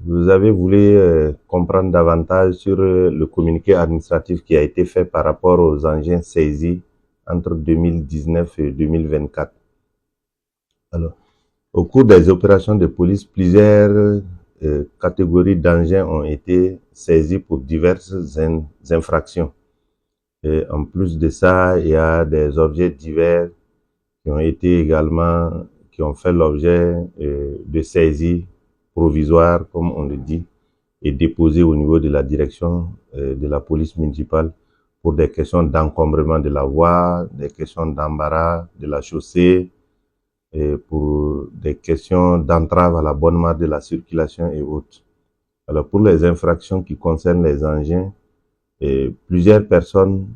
Vous avez voulu comprendre davantage sur le communiqué administratif qui a été fait par rapport aux engins saisis entre 2019 et 2024. Alors, au cours des opérations de police, plusieurs catégories d'engins ont été saisis pour diverses infractions. Et en plus de ça, il y a des objets divers qui ont été également, qui ont fait l'objet de saisies provisoires, comme on le dit, et déposés au niveau de la direction de la police municipale pour des questions d'encombrement de la voie, des questions d'embarras de la chaussée, et pour des questions d'entrave à la bonne marche de la circulation et autres. Alors pour les infractions qui concernent les engins, plusieurs personnes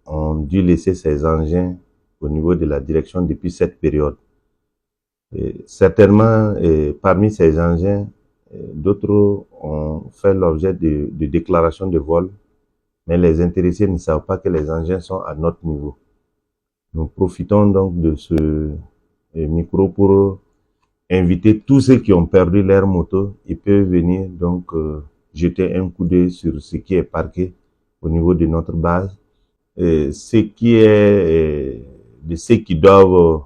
ont dû laisser ces engins au niveau de la direction depuis cette période. Certainement, parmi ces engins, d'autres ont fait l'objet de déclarations de vol, mais les intéressés ne savent pas que les engins sont à notre niveau. Nous profitons donc de ce micro pour inviter tous ceux qui ont perdu leur moto. Ils peuvent venir donc jeter un coup d'œil sur ce qui est parqué au niveau de notre base. Ce qui est de ceux qui doivent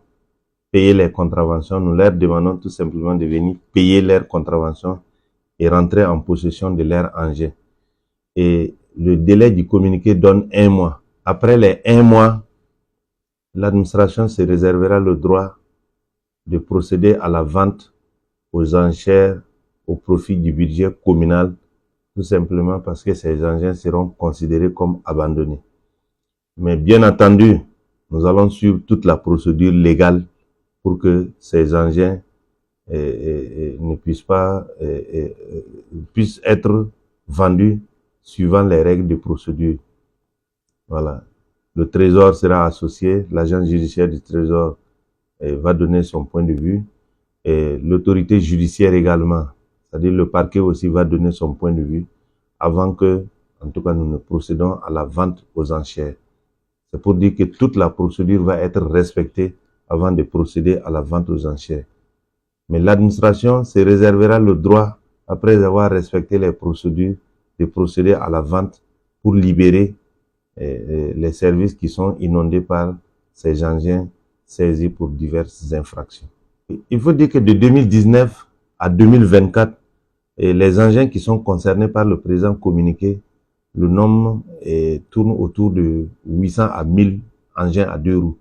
payer les contraventions, nous leur demandons tout simplement de venir payer leurs contraventions et rentrer en possession de leur engin. Et le délai du communiqué donne 1 mois. Après les 1 mois, l'administration se réservera le droit de procéder à la vente aux enchères au profit du budget communal, tout simplement parce que ces engins seront considérés comme abandonnés. Mais bien entendu, nous allons suivre toute la procédure légale pour que ces engins ne puissent être vendus suivant les règles de procédure. Voilà. Le Trésor sera associé, l'agent judiciaire du Trésor va donner son point de vue, et l'autorité judiciaire également, c'est-à-dire le parquet aussi va donner son point de vue avant que, en tout cas, nous ne procédons à la vente aux enchères. C'est pour dire que toute la procédure va être respectée avant de procéder à la vente aux enchères. Mais l'administration se réservera le droit, après avoir respecté les procédures, de procéder à la vente pour libérer les services qui sont inondés par ces engins saisis pour diverses infractions. Il faut dire que de 2019 à 2024, les engins qui sont concernés par le présent communiqué, le nombre tourne autour de 800 à 1000 engins à 2 roues.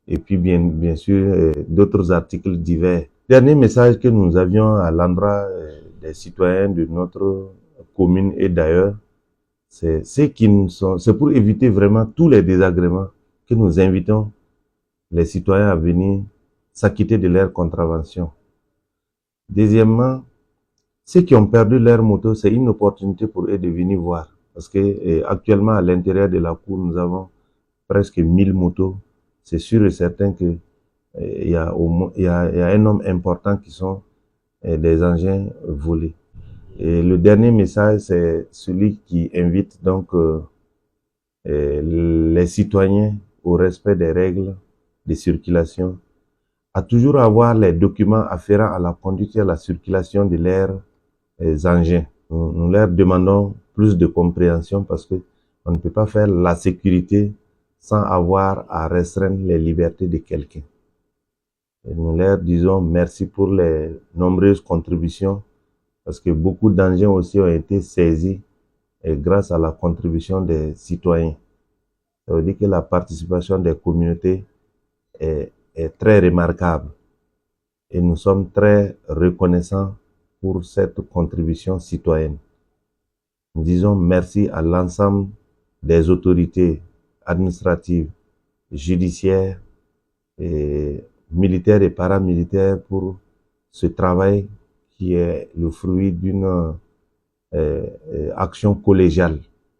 Et puis bien sûr d'autres articles divers. Dernier message que nous avions à l'endroit des citoyens de notre commune et d'ailleurs, c'est pour éviter vraiment tous les désagréments que nous invitons les citoyens à venir s'acquitter de leurs contraventions. Deuxièmement, ceux qui ont perdu leur moto, c'est une opportunité pour eux de venir voir. Parce que actuellement, à l'intérieur de la cour, nous avons presque 1000 motos. C'est sûr et certain que il y a un nombre important qui sont des engins volés. Et le dernier message, c'est celui qui invite donc les citoyens au respect des règles de circulation, à toujours avoir les documents afférents à la conduite et à la circulation de leurs engins. Nous leur demandons plus de compréhension parce que on ne peut pas faire la sécurité sans avoir à restreindre les libertés de quelqu'un. Et nous leur disons merci pour les nombreuses contributions parce que beaucoup d'engins aussi ont été saisis grâce à la contribution des citoyens. Ça veut dire que la participation des communautés est très remarquable et nous sommes très reconnaissants pour cette contribution citoyenne. Nous disons merci à l'ensemble des autorités administratives, judiciaires, et militaires et paramilitaires pour ce travail qui est le fruit d'une action collégiale.